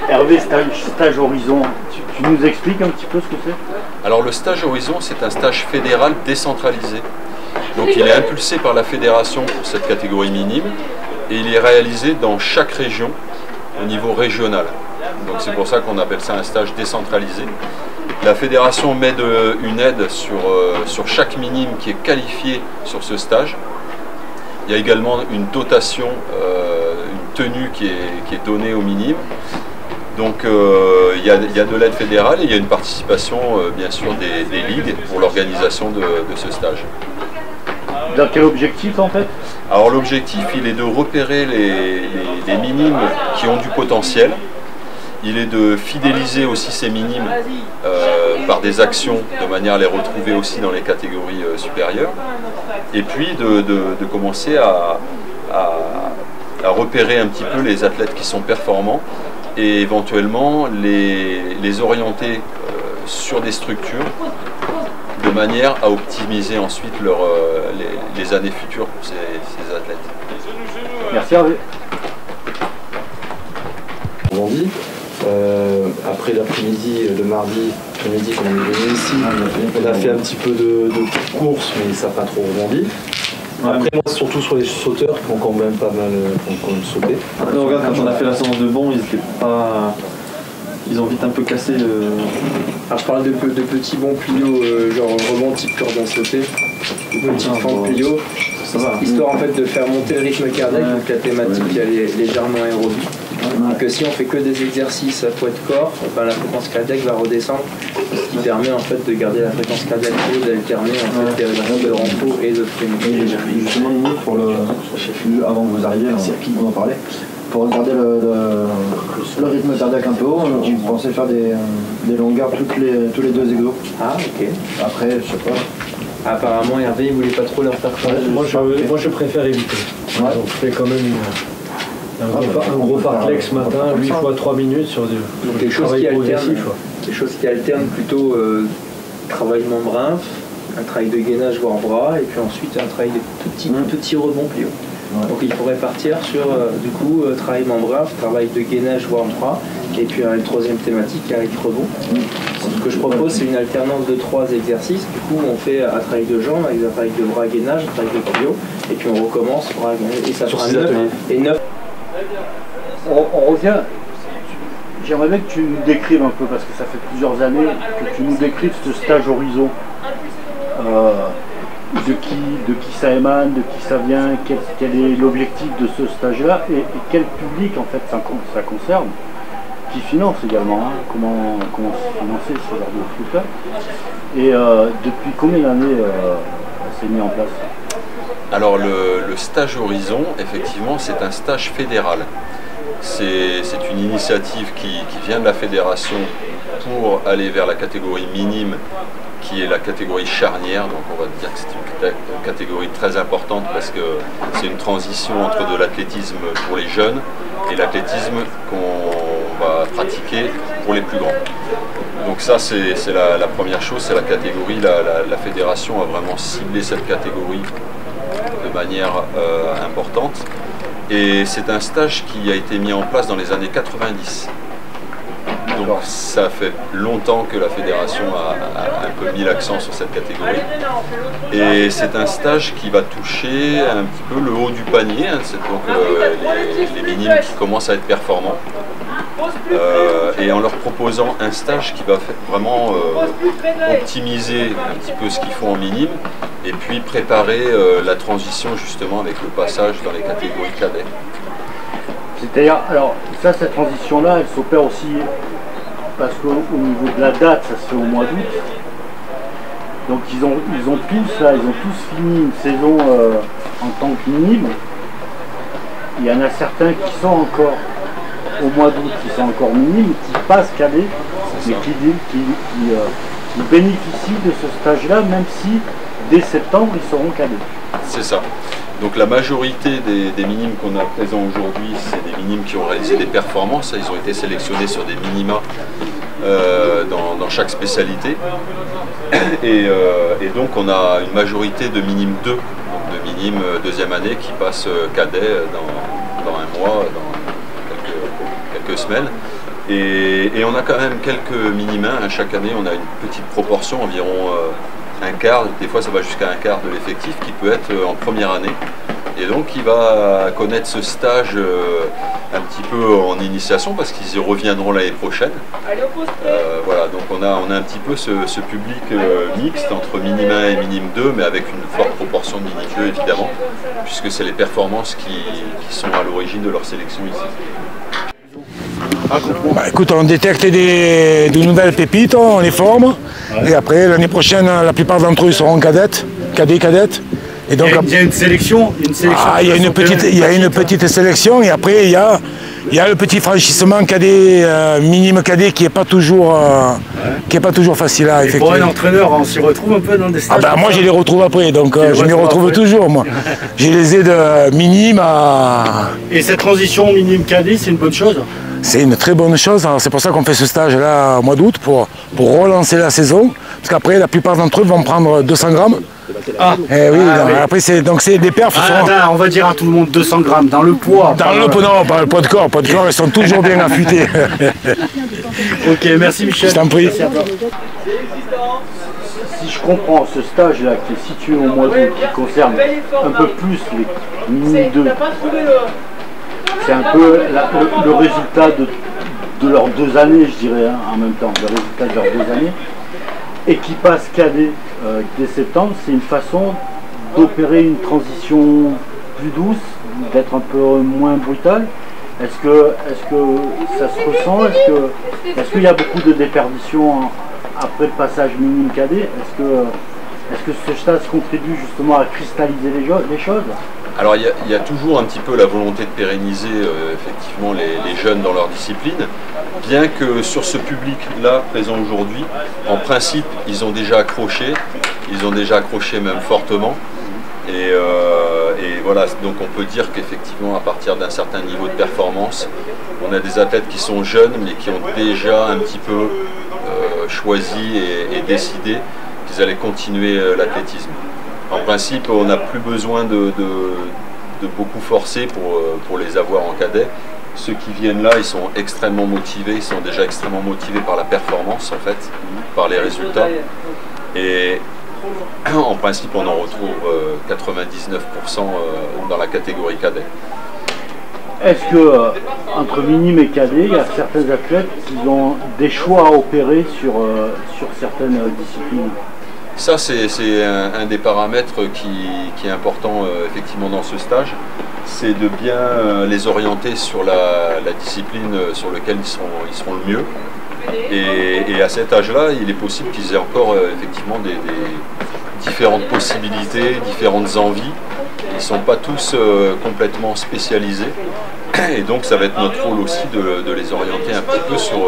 Hervé, stage Horizon, tu nous expliques un petit peu ce que c'est? Alors le stage Horizon, c'est un stage fédéral décentralisé. Donc il est impulsé par la fédération pour cette catégorie minime et il est réalisé dans chaque région au niveau régional. Donc c'est pour ça qu'on appelle ça un stage décentralisé. La fédération met une aide sur chaque minime qui est qualifié sur ce stage. Il y a également une dotation, une tenue qui est donnée aux minimes. Donc il y a de l'aide fédérale et il y a une participation bien sûr des ligues pour l'organisation de ce stage. Dans quel objectif en fait? Alors l'objectif il est de repérer les minimes qui ont du potentiel. Il est de fidéliser aussi ces minimes par des actions de manière à les retrouver aussi dans les catégories supérieures. Et puis de commencer à repérer un petit peu les athlètes qui sont performants et éventuellement les orienter sur des structures de manière à optimiser ensuite les années futures pour ces athlètes. Merci Hervé. Vendredi, après l'après-midi, le mardi après-midi qu'on est venu ici, on a fait un petit peu de course mais ça n'a pas trop rebondi. Après moi surtout sur les sauteurs qui ont quand même pas mal sauté. Non, regarde, quand on a fait la séance de bond, ils ont vite un peu cassé le... Alors je parle de petits bons plios, genre rebond type cordon sauté, ou petits fentes plios, histoire en fait de faire monter le rythme cardiaque, donc la thématique elle est légèrement aérobie. Et que si on fait que des exercices à poids de corps, ben, la fréquence cardiaque va redescendre, ce qui permet en fait de garder la fréquence cardiaque haute, d'alterner en fait les rythmes de renfort et de frémie. Justement, nous, avant que vous arriviez, on en parlait, pour regarder le rythme cardiaque un peu haut, on pensait faire des longueurs tous les 2 exos. Ah ok. Après, je sais pas. Apparemment Hervé il voulait pas trop leur faire faire. Moi je préfère éviter. Ouais. Donc je fais quand même un gros fartlek ce matin, 8 fois 3 minutes sur du travail progressif. Des choses qui alternent plutôt travail membrin, un travail de gainage voire bras, et puis ensuite un travail de petits rebonds plio. Ouais. Donc il pourrait partir sur du coup travail membrin, travail de gainage voire bras, et puis une troisième thématique avec rebond. Ce que je propose c'est une alternance de 3 exercices. Du coup on fait un travail de jambes avec un travail de bras gainage, un travail de plio, et puis on recommence bras gainage, et ça fera 9. On revient. J'aimerais bien que tu nous décrives un peu, parce que ça fait plusieurs années que tu nous décrives ce stage Horizon. De qui ça émane, de qui ça vient, quel est l'objectif de ce stage-là et quel public en fait ça concerne, qui finance également, hein, comment se financer ce genre de truc-là. Et depuis combien d'années c'est mis en place? Alors le stage Horizon, effectivement, c'est un stage fédéral. C'est une initiative qui vient de la fédération pour aller vers la catégorie minime, qui est la catégorie charnière. Donc on va dire que c'est une catégorie très importante parce que c'est une transition entre de l'athlétisme pour les jeunes et l'athlétisme qu'on va pratiquer pour les plus grands. Donc ça c'est la première chose, c'est la catégorie. La fédération a vraiment ciblé cette catégorie de manière importante. Et c'est un stage qui a été mis en place dans les années 90. Donc ça fait longtemps que la fédération a un peu mis l'accent sur cette catégorie. Et c'est un stage qui va toucher un petit peu le haut du panier, hein. C'est donc les minimes qui commencent à être performants. Et en leur proposant un stage qui va vraiment optimiser un petit peu ce qu'ils font en minime et puis préparer la transition justement avec le passage dans les catégories cadets. C'est-à-dire, alors ça, cette transition-là, elle s'opère aussi parce qu'au niveau de la date, ça se fait au mois d'août. Donc ils ont tous fini une saison en tant que minime. Il y en a certains qui sont encore au mois d'août, qui sont encore minimes, qui passent cadets, mais qui bénéficient de ce stage-là, même si dès septembre ils seront cadets. C'est ça. Donc la majorité des minimes qu'on a présents aujourd'hui, c'est des minimes qui ont réalisé des performances. Ils ont été sélectionnés sur des minima dans chaque spécialité. Et donc on a une majorité de minimes 2, donc de minimes deuxième année qui passent cadet dans un mois, quelques semaines. Et on a quand même quelques mini-mains. Hein. Chaque année, on a une petite proportion, environ un quart, des fois ça va jusqu'à un quart de l'effectif qui peut être en première année. Et donc il va connaître ce stage un petit peu en initiation parce qu'ils y reviendront l'année prochaine. Voilà, donc on a un petit peu ce public mixte entre minime 1 et minime 2, mais avec une forte proportion de minime 2 évidemment, puisque c'est les performances qui sont à l'origine de leur sélection ici. Bah, écoute, on détecte de nouvelles pépites, on les forme, et après l'année prochaine, la plupart d'entre eux seront cadettes. Et donc, il y a une sélection, il y a une petite sélection, et après il y a le petit franchissement cadet, minime cadet, qui n'est pas toujours facile à effectuer. Pour un entraîneur, on s'y retrouve un peu dans des stages. Moi je les retrouve après, donc je m'y retrouve toujours moi. Je les ai de minime à... Et cette transition minime cadet, c'est une bonne chose? C'est une très bonne chose, c'est pour ça qu'on fait ce stage là au mois d'août, pour relancer la saison, parce qu'après la plupart d'entre eux vont prendre 200 grammes. Oui. Après c'est des perfs. On va dire à tout le monde 200 grammes dans le poids. Non, pas le poids de corps, ils sont toujours bien affûtés. Ok, merci Michel. Je t'en prie. Si je comprends, ce stage là qui est situé au mois d'août, qui concerne un peu plus les mini 2, c'est un peu le résultat de leurs 2 années, je dirais, hein, en même temps, le résultat de leurs 2 années, et qui passe cadet dès septembre. C'est une façon d'opérer une transition plus douce, d'être un peu moins brutale. Est-ce que ça se ressent? Est-ce qu'il y a beaucoup de déperdition après le passage minime cadet? Est-ce que ce stage contribue justement à cristalliser les choses? Alors il y a toujours un petit peu la volonté de pérenniser effectivement les jeunes dans leur discipline, bien que sur ce public-là présent aujourd'hui, en principe ils ont déjà accroché même fortement, et voilà, donc on peut dire qu'effectivement à partir d'un certain niveau de performance, on a des athlètes qui sont jeunes mais qui ont déjà un petit peu choisi et décidé qu'ils allaient continuer l'athlétisme. En principe, on n'a plus besoin de beaucoup forcer pour les avoir en cadet. Ceux qui viennent là, ils sont extrêmement motivés, ils sont déjà extrêmement motivés par la performance en fait, par les résultats. Et en principe, on en retrouve 99% dans la catégorie cadet. Est-ce que entre minime et cadet, il y a certains athlètes qui ont des choix à opérer sur certaines disciplines? Ça, c'est un des paramètres qui est important effectivement dans ce stage, c'est de bien les orienter sur la discipline sur laquelle ils seront le mieux. Et à cet âge-là, il est possible qu'ils aient encore effectivement des différentes possibilités, différentes envies. Ils ne sont pas tous complètement spécialisés. Et donc ça va être notre rôle aussi de les orienter un petit peu sur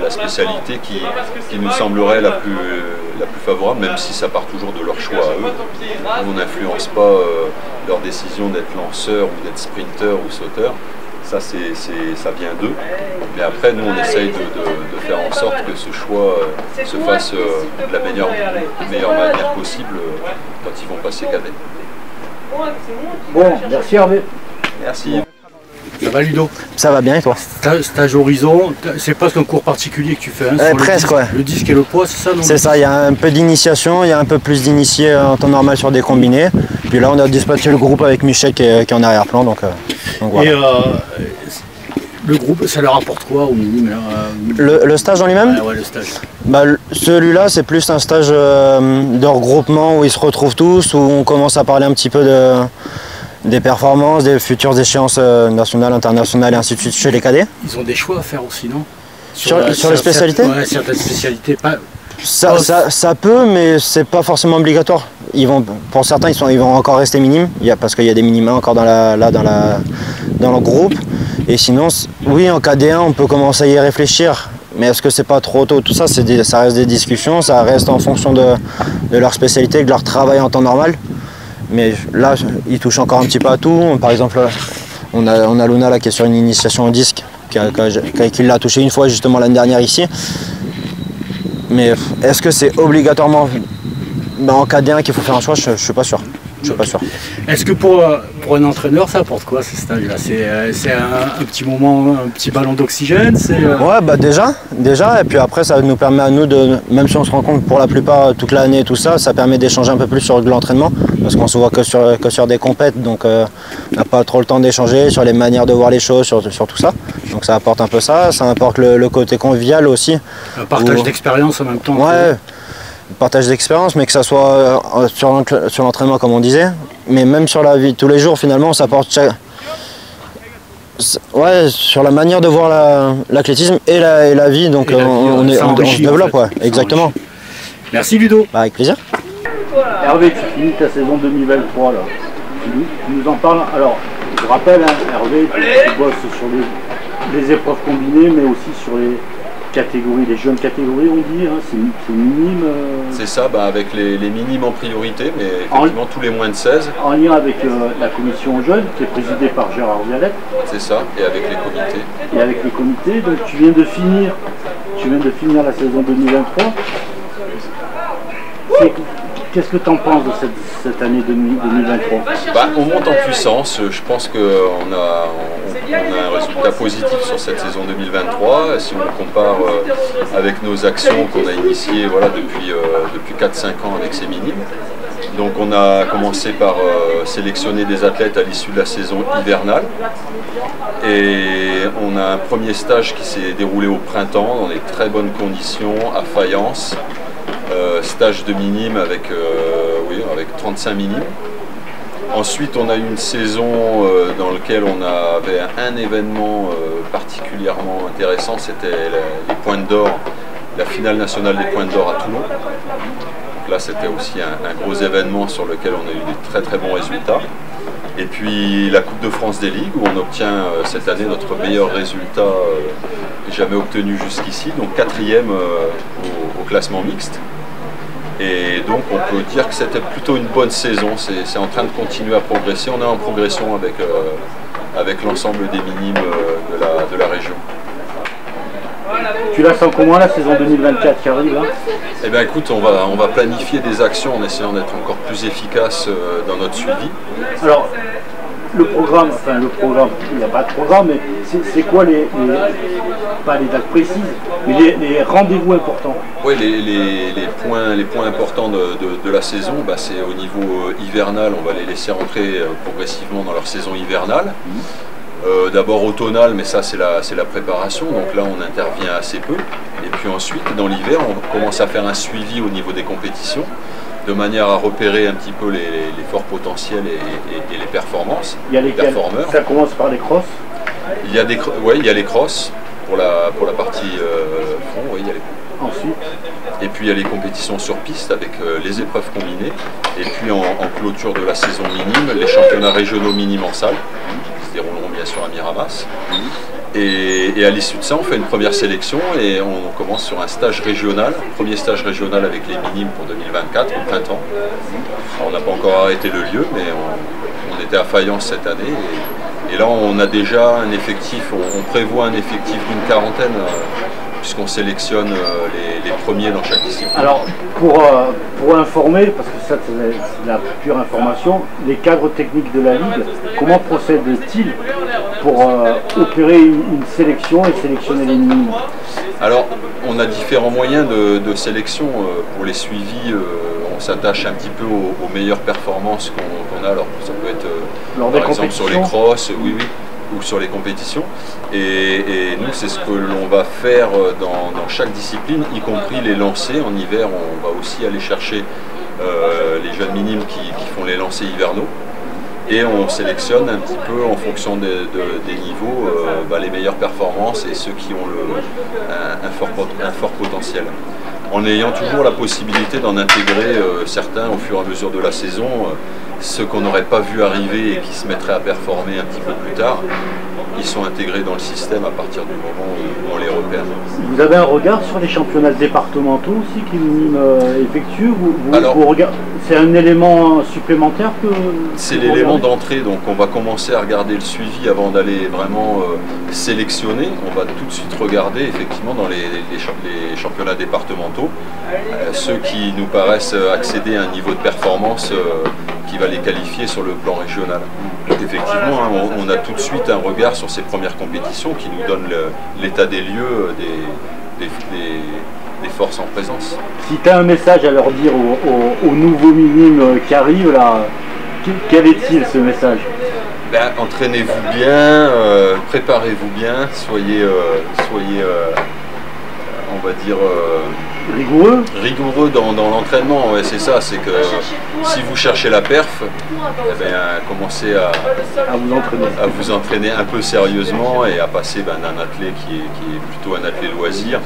la spécialité qui nous semblerait la plus favorable, même si ça part toujours de leur choix à eux. On n'influence pas leur décision d'être lanceur ou d'être sprinter ou sauteur. Ça vient d'eux. Mais après, nous, on essaye de faire en sorte que ce choix se fasse de la meilleure manière possible quand ils vont passer cadet. Bon, merci Hervé. Merci. Ça va Ludo? Ça va bien et toi? Stage horizon, c'est presque un cours particulier que tu fais, hein, presque, ouais. Le disque et le poids, c'est ça? C'est ça, il y a un peu d'initiation, il y a un peu plus d'initiés en temps normal sur des combinés. Puis là, on a dispatché le groupe avec Michel qui est en arrière-plan, donc voilà. Et le groupe, ça leur apporte quoi au minimum? Le stage en lui-même? Ouais, le stage. Celui-là, c'est plus un stage de regroupement où ils se retrouvent tous, où on commence à parler un petit peu des performances, des futures échéances nationales, internationales et ainsi de suite chez les cadets. Ils ont des choix à faire aussi, non? Sur les spécialités? Ouais, certaines spécialités. Ça peut, mais c'est pas forcément obligatoire. Pour certains, ils vont encore rester minimes, parce qu'il y a des minimes encore dans le groupe. Et sinon, oui, en KD1, on peut commencer à y réfléchir. Mais est-ce que c'est pas trop tôt? Tout ça, ça reste des discussions, ça reste en fonction de leur spécialité, de leur travail en temps normal. Mais là, ils touchent encore un petit peu à tout. Par exemple, on a Luna là, qui est sur une initiation au disque, qui l'a touché une fois justement l'année dernière ici. Mais est-ce que c'est obligatoirement en KD1 qu'il faut faire un choix? Je ne suis pas sûr. je suis pas sûr. Est-ce que pour un entraîneur, ça apporte quoi ce stage-là? C'est un petit moment, un petit ballon d'oxygène? Ouais, bah déjà, et puis après ça nous permet à nous de, même si on se rencontre pour la plupart toute l'année et tout ça, ça permet d'échanger un peu plus sur de l'entraînement, parce qu'on se voit que sur des compètes, donc on n'a pas trop le temps d'échanger sur les manières de voir les choses, sur tout ça. Donc ça apporte un peu ça apporte le côté convivial aussi. Un partage d'expérience en même temps. Ouais. Partage d'expérience, mais que ça soit sur l'entraînement comme on disait, mais même sur la vie de tous les jours finalement, ça apporte sur la manière de voir l'athlétisme et la vie, donc on se développe, ouais, exactement. Merci Ludo. Bah, avec plaisir. Hervé, tu finis ta saison 2023 là. Tu nous en parles. Alors, je rappelle, Hervé, tu bosses sur les épreuves combinées, mais aussi sur les catégories, les jeunes catégories, on dit, hein, c'est minime. C'est ça, avec les minimes en priorité, mais effectivement tous les moins de 16. En lien avec la commission jeunes, qui est présidée par Gérard Vialette. C'est ça, et avec les comités. Et avec les comités, donc tu viens de finir la saison 2023. Qu'est-ce que tu en penses de cette année 2023? On monte en puissance. Je pense qu'on a un résultat positif sur cette saison 2023. Si on le compare avec nos actions qu'on a initiées depuis 4-5 ans avec ces minimes. Donc on a commencé par sélectionner des athlètes à l'issue de la saison hivernale. Et on a un premier stage qui s'est déroulé au printemps dans des très bonnes conditions à Fayence. Stage de minimes avec 35 minimes. Ensuite, on a eu une saison dans laquelle on avait un événement particulièrement intéressant, c'était les Pointes d'Or, la finale nationale des Pointes d'Or à Toulon. Donc là, c'était aussi un gros événement sur lequel on a eu des très très bons résultats. Et puis la Coupe de France des Ligues, où on obtient cette année notre meilleur résultat jamais obtenu jusqu'ici, donc 4e au classement mixte. Et donc on peut dire que c'était plutôt une bonne saison, c'est en train de continuer à progresser, on est en progression avec l'ensemble des minimes de la région. Tu la sens comment la saison 2024 qui arrive là? Eh bien écoute, on va planifier des actions en essayant d'être encore plus efficace dans notre suivi. Alors, le programme, il n'y a pas de programme, mais c'est quoi pas les dates précises, mais les rendez-vous importants? Oui, les points importants de la saison, c'est au niveau hivernal, on va les laisser rentrer progressivement dans leur saison hivernale. D'abord automnale, mais ça c'est la préparation, donc là on intervient assez peu. Et puis ensuite, dans l'hiver, on commence à faire un suivi au niveau des compétitions, de manière à repérer un petit peu les forts potentiels et les performances. Il y a les performeurs. Ça commence par les crosses. Il y a les crosses pour la partie fond, il y a les... Ensuite. Et puis il y a les compétitions sur piste avec les épreuves combinées. Et puis en clôture de la saison minime, les championnats régionaux minimes en salle, qui se dérouleront bien sûr à Miramas. Et à l'issue de ça, on fait une première sélection et on commence sur un stage régional, premier stage régional avec les minimes pour 2024 au printemps. Alors, on n'a pas encore arrêté le lieu, mais on était à Fayence cette année. Et là, on a déjà un effectif, on prévoit un effectif d'une quarantaine, puisqu'on sélectionne les premiers dans chaque discipline. Alors, pour informer, parce que ça c'est la pure information, les cadres techniques de la Ligue, comment procèdent-ils pour opérer une sélection et sélectionner les minimes? Alors, on a différents moyens de sélection. Pour les suivis, on s'attache un petit peu aux meilleures performances qu'on a. Alors, ça peut être par exemple sur les crosses, oui, ou sur les compétitions. Et nous, c'est ce que l'on va faire dans chaque discipline, y compris les lancers. En hiver, on va aussi aller chercher les jeunes minimes qui font les lancers hivernaux. Et on sélectionne un petit peu en fonction des niveaux les meilleures performances et ceux qui ont un fort potentiel. En ayant toujours la possibilité d'en intégrer certains au fur et à mesure de la saison, ceux qu'on n'aurait pas vu arriver et qui se mettraient à performer un petit peu plus tard, ils sont intégrés dans le système à partir du moment où on les repère. Vous avez un regard sur les championnats départementaux aussi que les minimes effectuent? C'est un élément supplémentaire que... C'est l'élément d'entrée, donc on va commencer à regarder le suivi avant d'aller vraiment sélectionner. On va tout de suite regarder effectivement dans les championnats départementaux ceux qui nous paraissent accéder à un niveau de performance qui va les qualifier sur le plan régional. Donc effectivement, hein, on a tout de suite un regard sur ces premières compétitions qui nous donne l'état des lieux des forces en présence. Si tu as un message à leur dire aux nouveaux minimes qui arrivent là, quel est-il ce message? Ben, entraînez-vous bien, préparez-vous bien, soyez on va dire rigoureux dans l'entraînement. Ouais, c'est ça, c'est que si vous cherchez la perf, eh ben, commencez à vous entraîner un peu sérieusement et à passer d'un athlète qui est plutôt un athlète loisir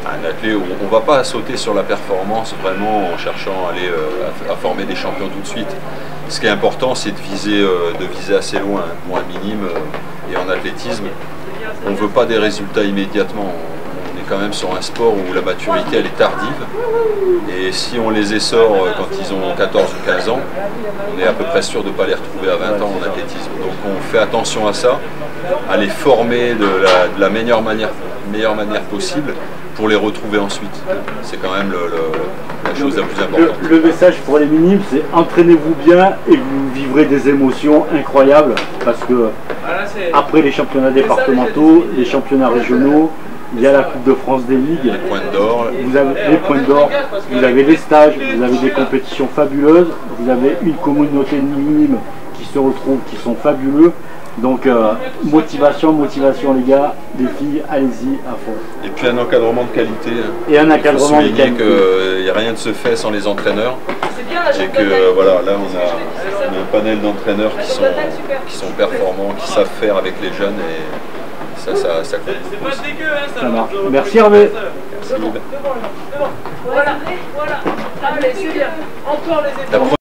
à un athlète où on ne va pas sauter sur la performance vraiment en cherchant à aller à former des champions tout de suite. Ce qui est important, c'est de viser assez loin. Moi, minime et en athlétisme, on ne veut pas des résultats immédiatement. On est quand même sur un sport où la maturité elle est tardive. Et si on les essore quand ils ont 14 ou 15 ans, on est à peu près sûr de ne pas les retrouver à 20 ans en athlétisme. Donc on fait attention à ça, à les former de la meilleure manière possible pour les retrouver ensuite. C'est quand même la chose la plus importante. Le message pour les minimes, c'est entraînez-vous bien et vous vivrez des émotions incroyables parce que après les championnats départementaux, les championnats régionaux, il y a la Coupe de France des ligues, les points d'or, vous avez les points d'or, vous avez les stages, vous avez des compétitions fabuleuses, vous avez une communauté de minimes qui se retrouvent, qui sont fabuleux. Donc motivation les gars, les filles, allez-y à fond. Et puis un encadrement de qualité. Et un encadrement de qualité. Il n'y a rien de se fait sans les entraîneurs. Et que voilà, là on a un panel d'entraîneurs qui sont performants, qui savent faire avec les jeunes et ça compte. Ça marche. Merci Hervé. Merci. Voilà. Allez, c'est bien. Encore les épaules.